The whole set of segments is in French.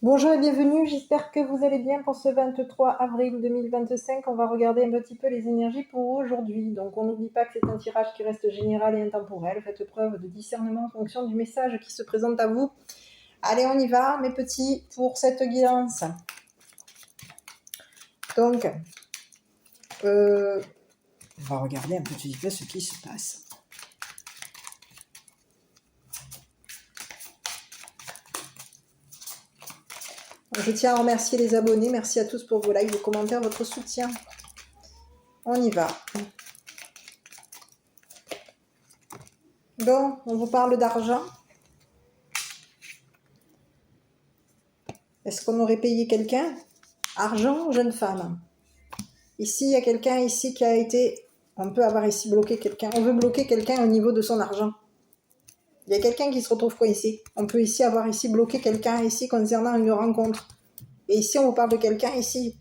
Bonjour et bienvenue, j'espère que vous allez bien pour ce 23 avril 2025. On va regarder un petit peu les énergies pour aujourd'hui. Donc on n'oublie pas que c'est un tirage qui reste général et intemporel. Faites preuve de discernement en fonction du message qui se présente à vous. Allez, on y va, mes petits, pour cette guidance. Donc, on va regarder un petit peu ce qui se passe. Je tiens à remercier les abonnés. Merci à tous pour vos likes, vos commentaires, votre soutien. On y va. Donc, on vous parle d'argent. Est-ce qu'on aurait payé quelqu'un? Argent, jeune femme. Ici, il y a quelqu'un ici qui a été... On peut avoir ici bloqué quelqu'un. On veut bloquer quelqu'un au niveau de son argent. Il y a quelqu'un qui se retrouve coincé. On peut ici avoir ici bloqué quelqu'un ici concernant une rencontre. Et ici, on vous parle de quelqu'un ici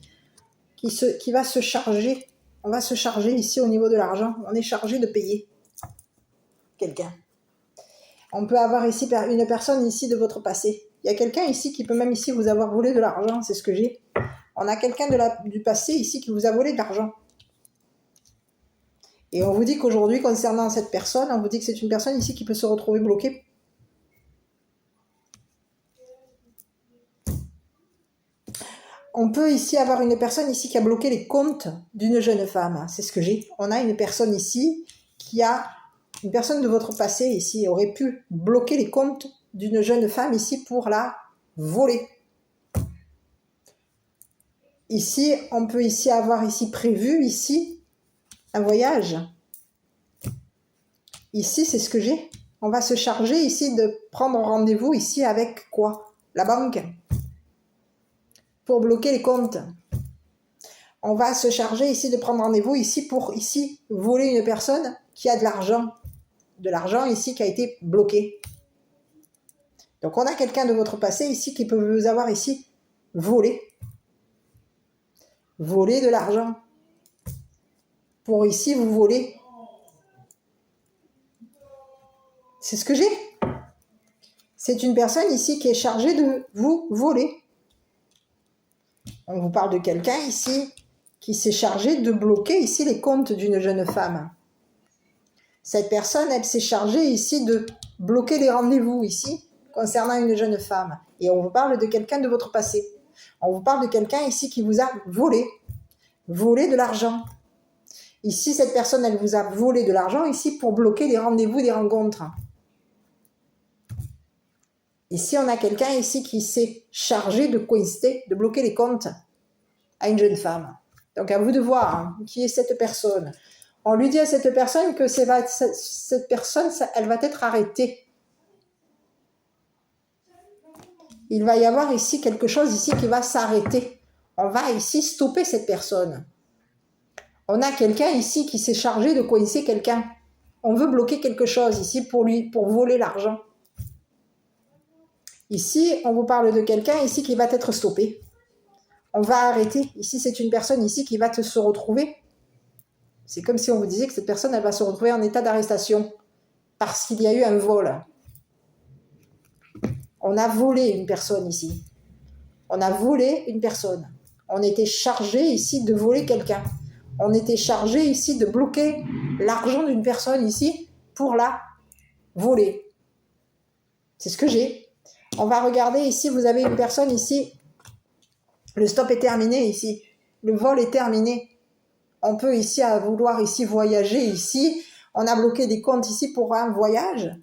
qui va se charger. On va se charger ici au niveau de l'argent. On est chargé de payer quelqu'un. On peut avoir ici une personne ici de votre passé. Il y a quelqu'un ici qui peut même ici vous avoir volé de l'argent. C'est ce que j'ai. On a quelqu'un du passé ici qui vous a volé de l'argent. Et on vous dit qu'aujourd'hui, concernant cette personne, on vous dit que c'est une personne ici qui peut se retrouver bloquée. On peut ici avoir une personne ici qui a bloqué les comptes d'une jeune femme. C'est ce que j'ai. On a une personne ici qui a... Une personne de votre passé ici aurait pu bloquer les comptes d'une jeune femme ici pour la voler. Ici, on peut ici avoir ici prévu ici un voyage. Ici, c'est ce que j'ai. On va se charger ici de prendre rendez-vous ici avec quoi? La banque. Pour bloquer les comptes. On va se charger ici de prendre rendez-vous ici pour ici voler une personne qui a de l'argent. De l'argent ici qui a été bloqué. Donc on a quelqu'un de votre passé ici qui peut vous avoir ici volé. Voler de l'argent. Pour ici vous voler. C'est ce que j'ai. C'est une personne ici qui est chargée de vous voler. On vous parle de quelqu'un ici qui s'est chargé de bloquer ici les comptes d'une jeune femme. Cette personne, elle s'est chargée ici de bloquer les rendez-vous ici concernant une jeune femme. Et on vous parle de quelqu'un de votre passé. On vous parle de quelqu'un ici qui vous a volé de l'argent. Ici, cette personne, elle vous a volé de l'argent ici pour bloquer les rendez-vous des rencontres. Ici, on a quelqu'un ici qui s'est chargé de coincer, de bloquer les comptes à une jeune femme. Donc, à vous de voir qui est cette personne. On lui dit à cette personne que cette personne, elle va être arrêtée. Il va y avoir ici quelque chose ici qui va s'arrêter. On va ici stopper cette personne. On a quelqu'un ici qui s'est chargé de coincer quelqu'un. On veut bloquer quelque chose ici pour voler l'argent. Ici, on vous parle de quelqu'un ici qui va être stoppé. On va arrêter. Ici, c'est une personne ici qui va se retrouver. C'est comme si on vous disait que cette personne, elle va se retrouver en état d'arrestation parce qu'il y a eu un vol. On a volé une personne ici. On a volé une personne. On était chargé ici de voler quelqu'un. On était chargé ici de bloquer l'argent d'une personne ici pour la voler. C'est ce que j'ai. On va regarder ici, vous avez une personne ici. Le stop est terminé ici. Le vol est terminé. On peut ici vouloir ici voyager ici. On a bloqué des comptes ici pour un voyage.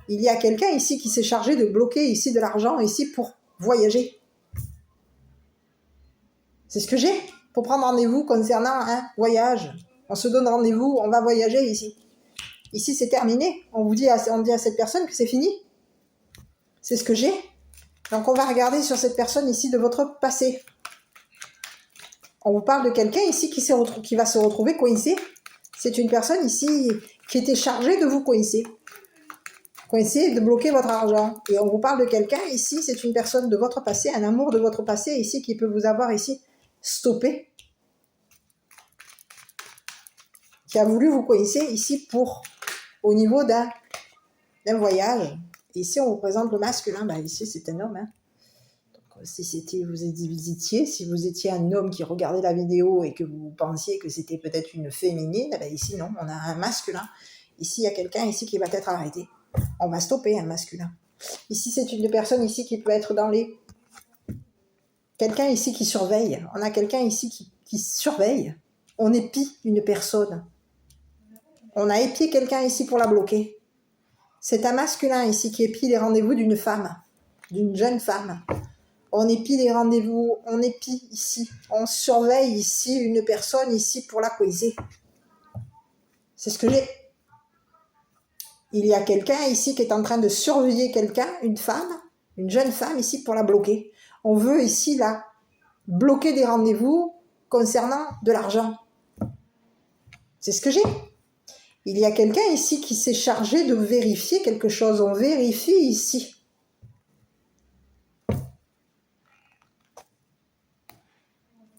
Il y a quelqu'un ici qui s'est chargé de bloquer ici de l'argent ici pour voyager. C'est ce que j'ai pour prendre rendez-vous concernant un voyage. On se donne rendez-vous, on va voyager ici. Ici, c'est terminé. On dit à cette personne que c'est fini. C'est ce que j'ai. Donc, on va regarder sur cette personne ici de votre passé. On vous parle de quelqu'un ici qui va se retrouver coincé. C'est une personne ici qui était chargée de vous coincer. Coincer, de bloquer votre argent. Et on vous parle de quelqu'un ici, c'est une personne de votre passé, un amour de votre passé ici qui peut vous avoir ici stoppé. Qui a voulu vous coincer ici au niveau d'un voyage. Ici, on vous présente le masculin. Ici, c'est un homme. Donc, si c'était vous étiez, si vous étiez un homme qui regardait la vidéo et que vous pensiez que c'était peut-être une féminine, ben ici non, on a un masculin. Ici, il y a quelqu'un ici qui va être arrêté. On va stopper un masculin. Ici, c'est une personne ici qui peut être dans les... Quelqu'un ici qui surveille. On a quelqu'un ici qui surveille. On épie une personne. On a épié quelqu'un ici pour la bloquer. C'est un masculin ici qui épie les rendez-vous d'une femme, d'une jeune femme. On épie les rendez-vous, on épie ici. On surveille ici une personne ici pour la coiser. C'est ce que j'ai. Il y a quelqu'un ici qui est en train de surveiller quelqu'un, une femme, une jeune femme ici pour la bloquer. On veut ici la bloquer des rendez-vous concernant de l'argent. C'est ce que j'ai. Il y a quelqu'un ici qui s'est chargé de vérifier quelque chose. On vérifie ici.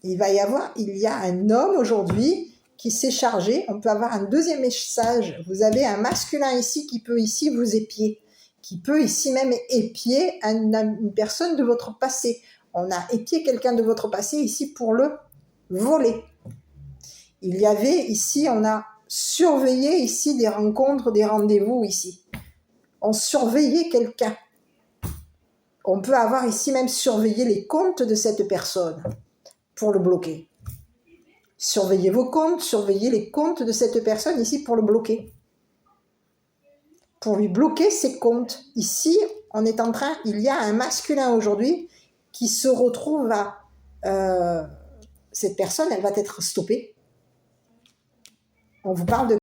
Il y a un homme aujourd'hui qui s'est chargé. On peut avoir un deuxième message. Vous avez un masculin ici qui peut ici vous épier, qui peut ici même épier une personne de votre passé. On a épié quelqu'un de votre passé ici pour le voler. Il y avait ici, on a surveillé ici des rencontres, des rendez-vous ici. On surveillait quelqu'un. On peut avoir ici même surveillé les comptes de cette personne pour le bloquer. Surveillez vos comptes, surveillez les comptes de cette personne ici pour le bloquer. Pour lui bloquer ses comptes. Ici, on est en train, il y a un masculin aujourd'hui qui se retrouve à... cette personne, elle va être stoppée. On vous parle de...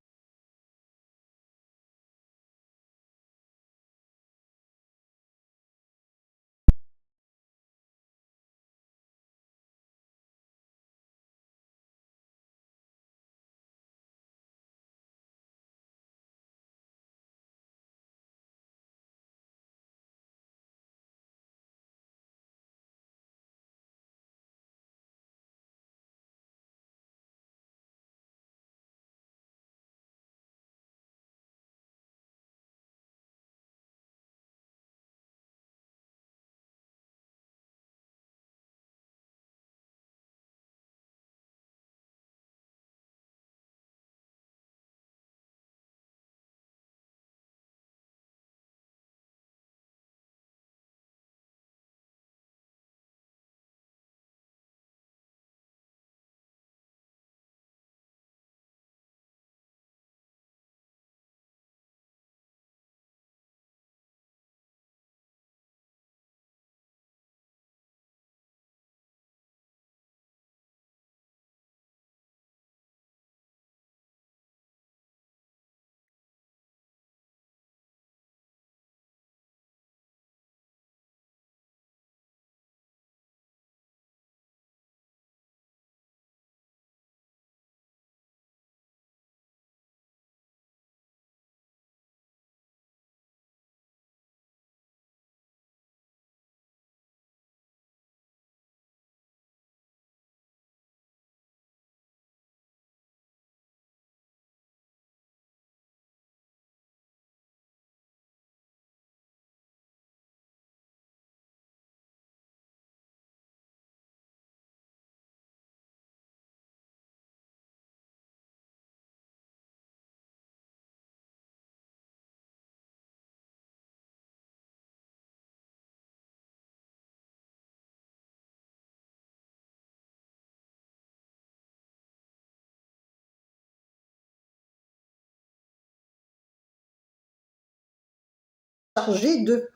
chargé de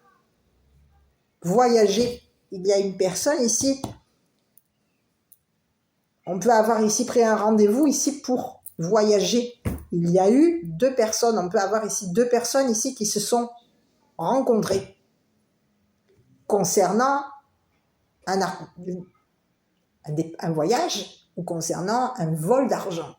voyager. Il y a une personne ici. On peut avoir ici pris un rendez-vous ici pour voyager. Il y a eu 2 personnes. On peut avoir ici 2 personnes ici qui se sont rencontrées concernant un voyage ou concernant un vol d'argent.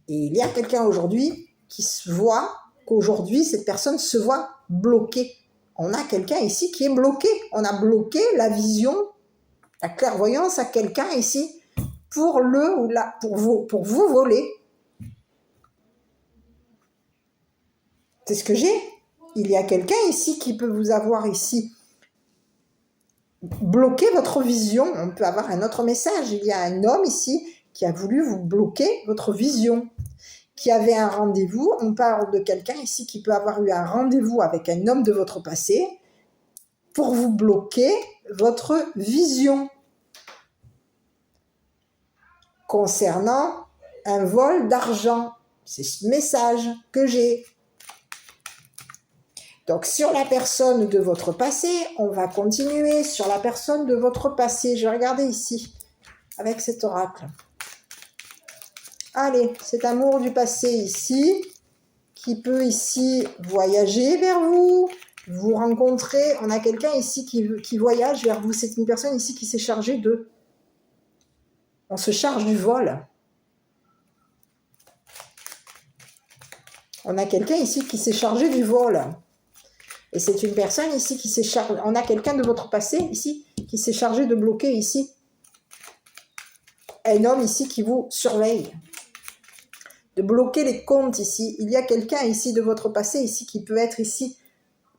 Et il y a quelqu'un aujourd'hui qui se voit qu'aujourd'hui, cette personne se voit bloquée. On a quelqu'un ici qui est bloqué. On a bloqué la vision, la clairvoyance à quelqu'un ici pour vous voler. C'est ce que j'ai. Il y a quelqu'un ici qui peut vous avoir ici bloquer votre vision. On peut avoir un autre message. Il y a un homme ici qui a voulu vous bloquer votre vision, qui avait un rendez-vous. On parle de quelqu'un ici qui peut avoir eu un rendez-vous avec un homme de votre passé pour vous bloquer votre vision concernant un vol d'argent. C'est ce message que j'ai. Donc, sur la personne de votre passé, on va continuer sur la personne de votre passé. Je vais regarder ici, avec cet oracle. Allez, cet amour du passé ici, qui peut ici voyager vers vous, vous rencontrer. On a quelqu'un ici qui voyage vers vous. C'est une personne ici qui s'est chargée de... On se charge du vol. On a quelqu'un ici qui s'est chargé du vol. Et c'est une personne ici qui s'est chargée... On a quelqu'un de votre passé ici qui s'est chargé de bloquer ici. Un homme ici qui vous surveille. De bloquer les comptes ici. Il y a quelqu'un ici de votre passé ici qui peut être ici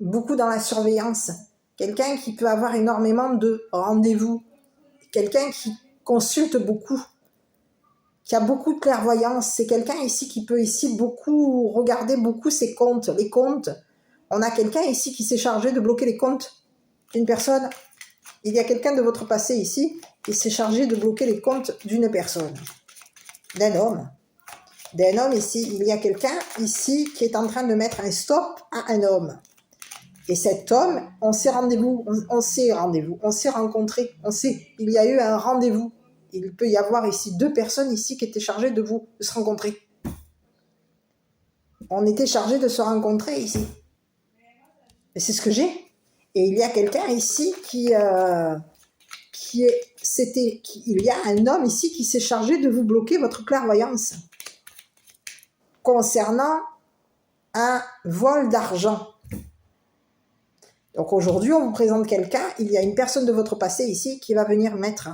beaucoup dans la surveillance. Quelqu'un qui peut avoir énormément de rendez-vous. Quelqu'un qui consulte beaucoup. Qui a beaucoup de clairvoyance. C'est quelqu'un ici qui peut ici beaucoup regarder beaucoup ses comptes. Les comptes. On a quelqu'un ici qui s'est chargé de bloquer les comptes d'une personne. Il y a quelqu'un de votre passé ici qui s'est chargé de bloquer les comptes d'une personne. D'un homme. D'un homme ici. Il y a quelqu'un ici qui est en train de mettre un stop à un homme. Et cet homme, on s'est rencontrés. Il y a eu un rendez-vous. Il peut y avoir ici 2 personnes ici qui étaient chargées de se rencontrer. On était chargés de se rencontrer ici. Et c'est ce que j'ai. Et il y a quelqu'un ici il y a un homme ici qui s'est chargé de vous bloquer votre clairvoyance concernant un vol d'argent. Donc aujourd'hui, on vous présente quelqu'un, il y a une personne de votre passé ici qui va venir mettre,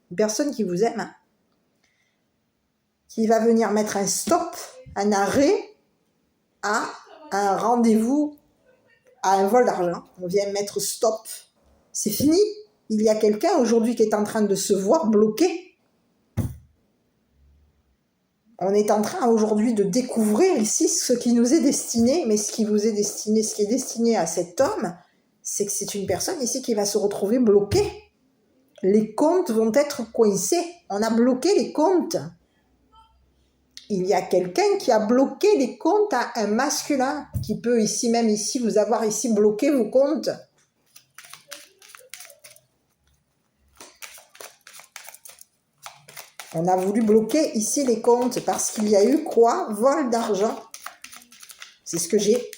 une personne qui vous aime, qui va venir mettre un stop, un arrêt à un rendez-vous, à un vol d'argent. On vient mettre stop. C'est fini. Il y a quelqu'un aujourd'hui qui est en train de se voir bloqué. On est en train aujourd'hui de découvrir ici ce qui nous est destiné, mais ce qui vous est destiné, ce qui est destiné à cet homme, c'est que c'est une personne ici qui va se retrouver bloquée. Les comptes vont être coincés. On a bloqué les comptes. Il y a quelqu'un qui a bloqué les comptes à un masculin, qui peut ici, même ici, vous avoir ici bloqué vos comptes. On a voulu bloquer ici les comptes parce qu'il y a eu quoi? Vol d'argent. C'est ce que j'ai.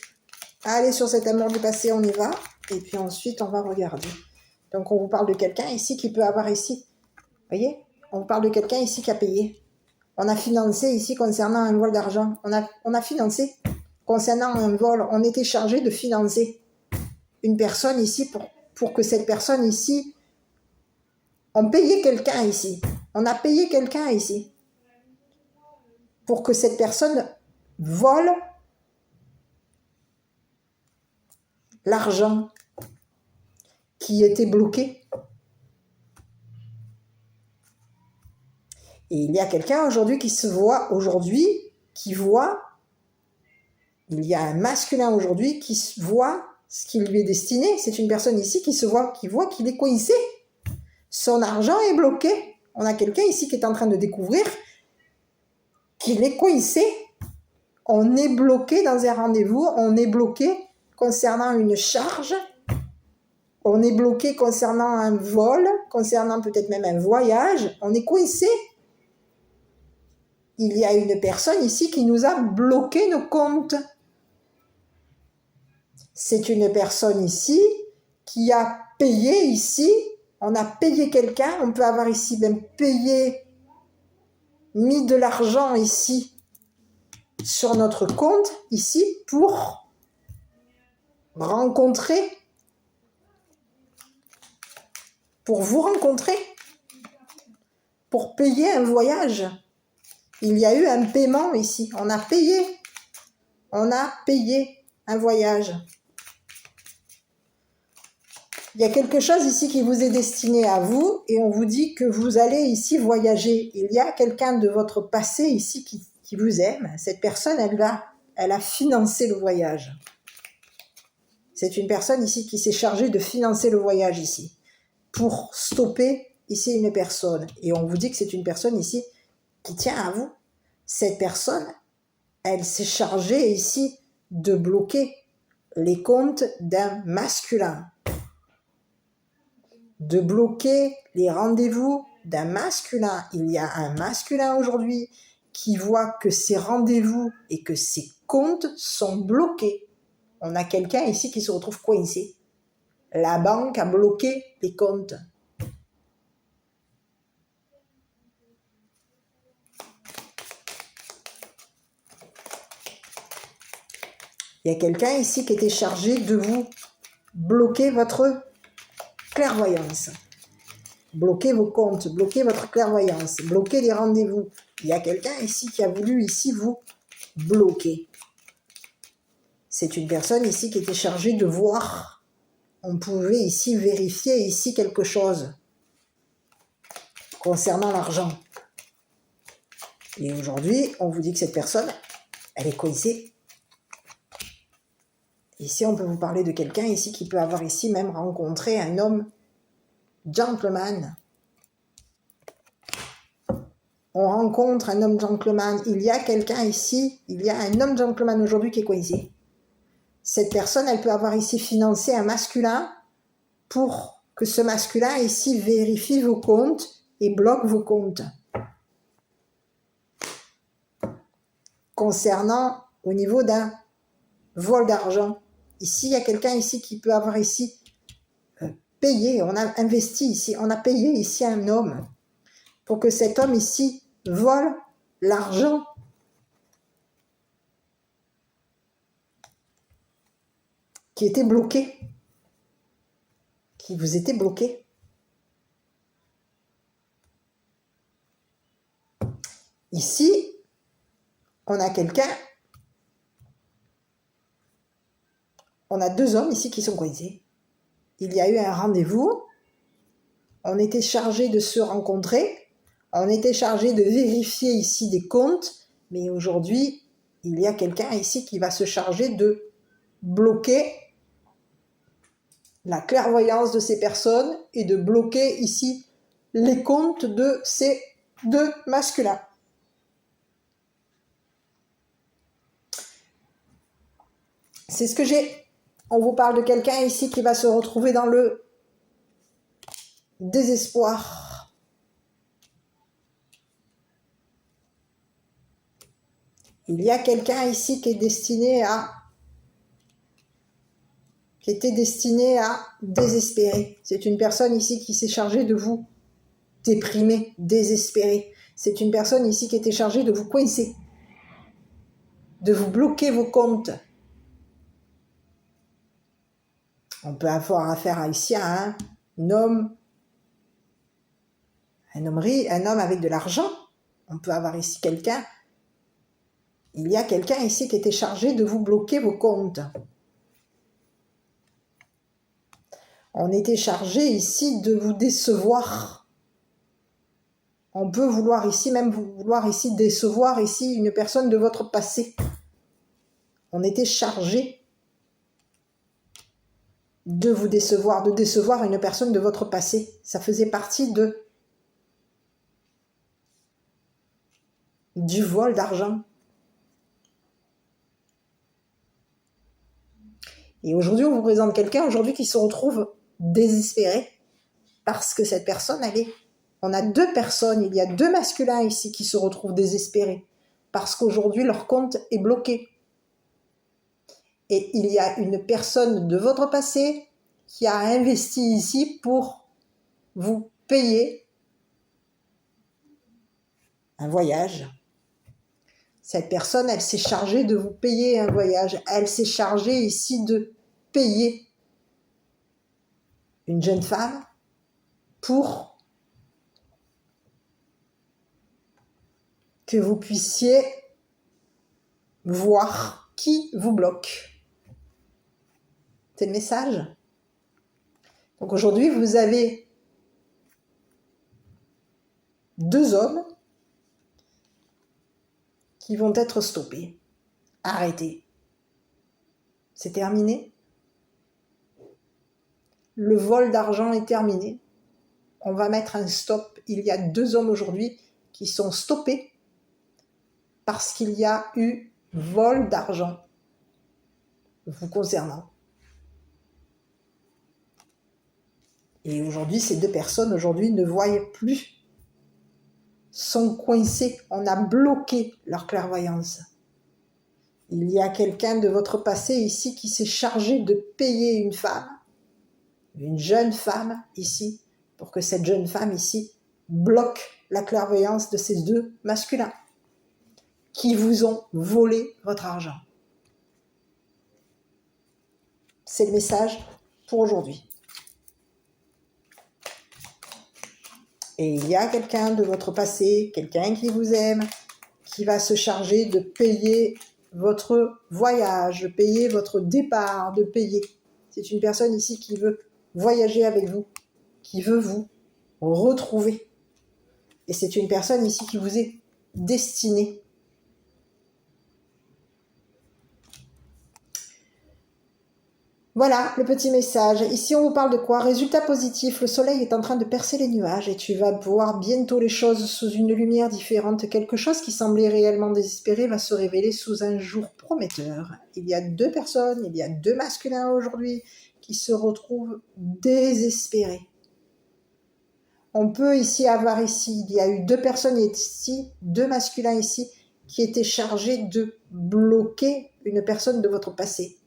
Allez, sur cet amour du passé, on y va. Et puis ensuite, on va regarder. Donc, on vous parle de quelqu'un ici qui peut avoir ici. Vous voyez? On vous parle de quelqu'un ici qui a payé. On a financé ici concernant un vol d'argent. On a financé concernant un vol. On était chargé de financer une personne ici pour que cette personne ici... On payait quelqu'un ici. On a payé quelqu'un ici pour que cette personne vole l'argent qui était bloqué. Et il y a quelqu'un aujourd'hui qui se voit aujourd'hui, il y a un masculin aujourd'hui qui voit ce qui lui est destiné. C'est une personne ici qui voit qu'il est coincé. Son argent est bloqué. On a quelqu'un ici qui est en train de découvrir qu'il est coincé. On est bloqué dans un rendez-vous. On est bloqué concernant une charge. On est bloqué concernant un vol, concernant peut-être même un voyage. On est coincé. Il y a une personne ici qui nous a bloqué nos comptes. C'est une personne ici qui a payé ici. On a payé quelqu'un. On peut avoir ici même payé, mis de l'argent ici sur notre compte ici pour rencontrer, pour vous rencontrer, pour payer un voyage. Il y a eu un paiement ici. On a payé un voyage. Il y a quelque chose ici qui vous est destiné à vous et on vous dit que vous allez ici voyager. Il y a quelqu'un de votre passé ici qui vous aime. Cette personne, elle a financé le voyage. C'est une personne ici qui s'est chargée de financer le voyage ici pour stopper ici une personne. Et on vous dit que c'est une personne ici qui tient à vous. Cette personne, elle s'est chargée ici de bloquer les comptes d'un masculin, de bloquer les rendez-vous d'un masculin. Il y a un masculin aujourd'hui qui voit que ses rendez-vous et que ses comptes sont bloqués. On a quelqu'un ici qui se retrouve coincé. La banque a bloqué les comptes. Il y a quelqu'un ici qui était chargé de vous bloquer votre clairvoyance. Bloquer vos comptes, bloquer votre clairvoyance, bloquer les rendez-vous. Il y a quelqu'un ici qui a voulu ici vous bloquer. C'est une personne ici qui était chargée de voir. On pouvait ici vérifier ici quelque chose concernant l'argent. Et aujourd'hui, on vous dit que cette personne, elle est coincée. Ici, on peut vous parler de quelqu'un ici qui peut avoir ici même rencontré un homme gentleman. On rencontre un homme gentleman. Il y a quelqu'un ici, il y a un homme gentleman aujourd'hui qui est coincé. Cette personne, elle peut avoir ici financé un masculin pour que ce masculin ici vérifie vos comptes et bloque vos comptes. Concernant au niveau d'un vol d'argent. Ici, il y a quelqu'un ici qui peut avoir ici payé, on a investi ici, on a payé ici un homme pour que cet homme ici vole l'argent qui était bloqué, qui vous était bloqué. Ici, on a quelqu'un, on a deux hommes ici qui sont coincés. Il y a eu un rendez-vous, on était chargé de se rencontrer, on était chargé de vérifier ici des comptes, mais aujourd'hui, il y a quelqu'un ici qui va se charger de bloquer la clairvoyance de ces personnes et de bloquer ici les comptes de ces deux masculins. C'est ce que j'ai. On vous parle de quelqu'un ici qui va se retrouver dans le désespoir. Il y a quelqu'un ici qui était destiné à désespérer. C'est une personne ici qui s'est chargée de vous déprimer, désespérer. C'est une personne ici qui était chargée de vous coincer, de vous bloquer vos comptes. On peut avoir affaire ici à un homme avec de l'argent. On peut avoir ici quelqu'un. Il y a quelqu'un ici qui était chargé de vous bloquer vos comptes. On était chargé ici de vous décevoir. On peut vouloir ici décevoir ici une personne de votre passé. On était chargé de vous décevoir, de décevoir une personne de votre passé. Ça faisait partie du vol d'argent. Et aujourd'hui, on vous présente quelqu'un qui se retrouve désespéré parce que cette personne, on a deux personnes, il y a deux masculins ici qui se retrouvent désespérés parce qu'aujourd'hui, leur compte est bloqué. Et il y a une personne de votre passé qui a investi ici pour vous payer un voyage. Cette personne, elle s'est chargée de vous payer un voyage. Elle s'est chargée ici de payer une jeune femme pour que vous puissiez voir qui vous bloque. C'est le message. Donc aujourd'hui, vous avez 2 hommes qui vont être stoppés, arrêtés. C'est terminé. Le vol d'argent est terminé. On va mettre un stop. Il y a 2 hommes aujourd'hui qui sont stoppés parce qu'il y a eu vol d'argent vous concernant. Et aujourd'hui, ces 2 personnes aujourd'hui ne voient plus, sont coincées. On a bloqué leur clairvoyance. Il y a quelqu'un de votre passé ici qui s'est chargé de payer une femme, une jeune femme ici, pour que cette jeune femme ici bloque la clairvoyance de ces 2 masculins qui vous ont volé votre argent. C'est le message pour aujourd'hui. Et il y a quelqu'un de votre passé, quelqu'un qui vous aime, qui va se charger de payer votre voyage, de payer votre départ, de payer. C'est une personne ici qui veut voyager avec vous, qui veut vous retrouver. Et c'est une personne ici qui vous est destinée. Voilà le petit message. Ici, on vous parle de quoi? Résultat positif, le soleil est en train de percer les nuages et tu vas voir bientôt les choses sous une lumière différente. Quelque chose qui semblait réellement désespéré va se révéler sous un jour prometteur. Il y a 2 personnes, il y a 2 masculins aujourd'hui qui se retrouvent désespérés. On peut ici avoir il y a eu 2 personnes ici, 2 masculins ici, qui étaient chargés de bloquer une personne de votre passé.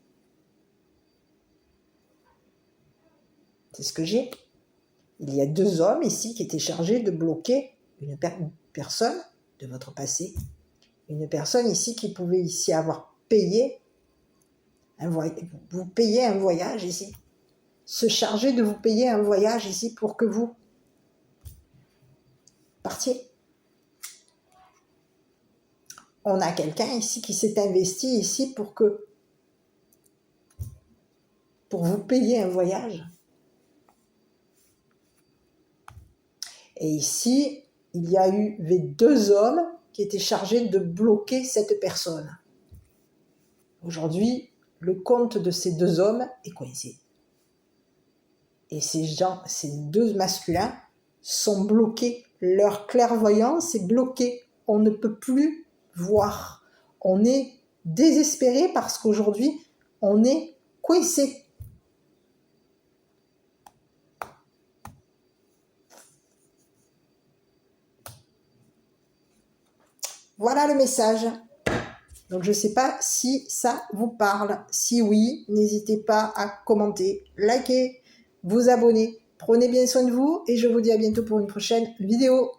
C'est ce que j'ai. Il y a 2 hommes ici qui étaient chargés de bloquer une personne de votre passé. Une personne ici qui pouvait ici avoir payé vous payez un voyage ici. Se charger de vous payer un voyage ici pour que vous partiez. On a quelqu'un ici qui s'est investi ici pour vous payer un voyage. Et ici, il y a eu 2 hommes qui étaient chargés de bloquer cette personne. Aujourd'hui, le compte de ces 2 hommes est coincé. Et ces 2 masculins sont bloqués. Leur clairvoyance est bloquée. On ne peut plus voir. On est désespéré parce qu'aujourd'hui, on est coincé. Voilà le message. Donc je ne sais pas si ça vous parle. Si oui, n'hésitez pas à commenter, liker, vous abonner. Prenez bien soin de vous et je vous dis à bientôt pour une prochaine vidéo.